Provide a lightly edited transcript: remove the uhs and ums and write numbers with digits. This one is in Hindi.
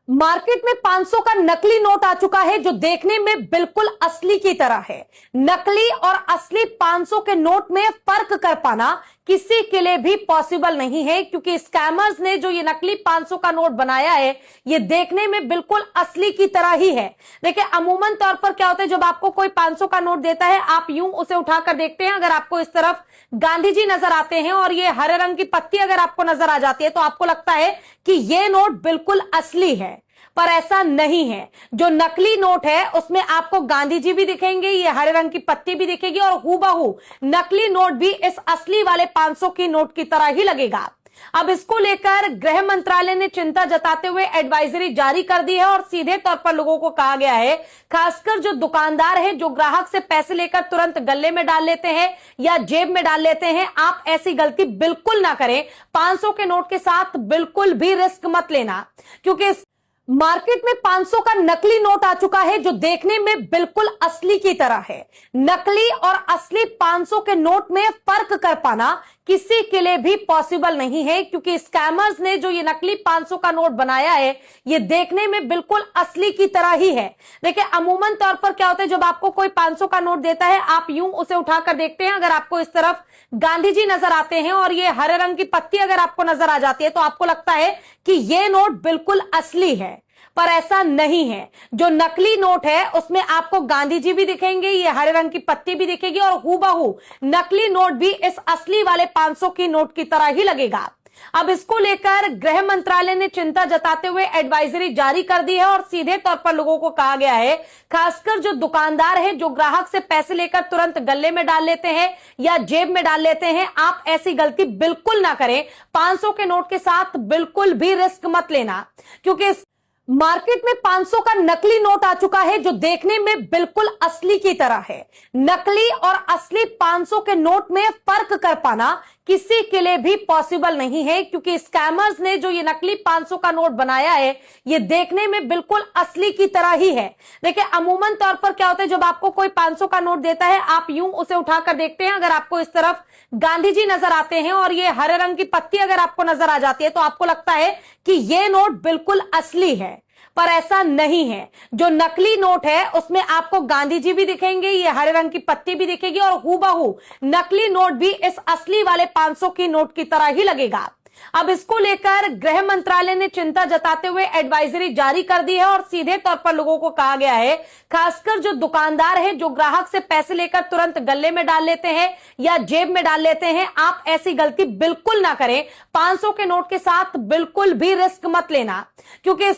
मार्केट में 500 का नकली नोट आ चुका है जो देखने में बिल्कुल असली की तरह है। नकली और असली 500 के नोट में फर्क कर पाना किसी के लिए भी पॉसिबल नहीं है, क्योंकि स्कैमर्स ने जो ये नकली 500 का नोट बनाया है ये देखने में बिल्कुल असली की तरह ही है। देखिए, अमूमन तौर पर क्या होता है, जब आपको कोई 500 का नोट देता है आप यूं उसे उठाकर देखते हैं, अगर आपको इस तरफ गांधी जी नजर आते हैं और ये हरे रंग की पत्ती अगर आपको नजर आ जाती है तो आपको लगता है कि ये नोट बिल्कुल असली है, पर ऐसा नहीं है। जो नकली नोट है उसमें आपको गांधी जी भी दिखेंगे, ये हरे रंग की पत्ती भी दिखेगी और हूबहू नकली नोट भी इस असली वाले 500 की नोट की तरह ही लगेगा। अब इसको लेकर गृह मंत्रालय ने चिंता जताते हुए एडवाइजरी जारी कर दी है और सीधे तौर पर लोगों को कहा गया है, खासकर जो दुकानदार है जो ग्राहक से पैसे लेकर तुरंत गले में डाल लेते हैं या जेब में डाल लेते हैं, आप ऐसी गलती बिल्कुल ना करें। 500 के नोट के साथ बिल्कुल भी रिस्क मत लेना, क्योंकि मार्केट में 500 का नकली नोट आ चुका है जो देखने में बिल्कुल असली की तरह है। नकली और असली 500 के नोट में फर्क कर पाना किसी के लिए भी पॉसिबल नहीं है, क्योंकि स्कैमर्स ने जो ये नकली 500 का नोट बनाया है ये देखने में बिल्कुल असली की तरह ही है। देखिए, अमूमन तौर पर क्या होता है, जब आपको कोई 500 का नोट देता है आप यूं उसे उठाकर देखते हैं, अगर आपको इस तरफ गांधी जी नजर आते हैं और ये हरे रंग की पत्ती अगर आपको नजर आ जाती है तो आपको लगता है कि ये नोट बिल्कुल असली है, पर ऐसा नहीं है। जो नकली नोट है उसमें आपको गांधी जी भी दिखेंगे, ये हरे रंग की पत्ती भी दिखेगी और हूबहू नकली नोट भी इस असली वाले 500 की नोट की तरह ही लगेगा। अब इसको लेकर गृह मंत्रालय ने चिंता जताते हुए एडवाइजरी जारी कर दी है और सीधे तौर पर लोगों को कहा गया है, खासकर जो दुकानदार है जो ग्राहक से पैसे लेकर तुरंत गले में डाल लेते हैं या जेब में डाल लेते हैं, आप ऐसी गलती बिल्कुल ना करें। 500 के नोट के साथ बिल्कुल भी रिस्क मत लेना, क्योंकि मार्केट में 500 का नकली नोट आ चुका है जो देखने में बिल्कुल असली की तरह है। नकली और असली 500 के नोट में फर्क कर पाना किसी के लिए भी पॉसिबल नहीं है, क्योंकि स्कैमर्स ने जो ये नकली 500 का नोट बनाया है ये देखने में बिल्कुल असली की तरह ही है। देखिए, अमूमन तौर पर क्या होता है, जब आपको कोई 500 का नोट देता है आप यूं उसे उठाकर देखते हैं, अगर आपको इस तरफ गांधी जी नजर आते हैं और ये हरे रंग की पत्ती अगर आपको नजर आ जाती है तो आपको लगता है कि ये नोट बिल्कुल असली है, पर ऐसा नहीं है। जो नकली नोट है उसमें आपको गांधी जी भी दिखेंगे, ये हरे रंग की पत्ती भी दिखेगी और हूबहू नकली नोट भी इस असली वाले 500 की नोट की तरह ही लगेगा। अब इसको लेकर गृह मंत्रालय ने चिंता जताते हुए एडवाइजरी जारी कर दी है और सीधे तौर पर लोगों को कहा गया है, खासकर जो दुकानदार है जो ग्राहक से पैसे लेकर तुरंत गले में डाल लेते हैं या जेब में डाल लेते हैं, आप ऐसी गलती बिल्कुल ना करें। 500 के नोट के साथ बिल्कुल भी रिस्क मत लेना, क्योंकि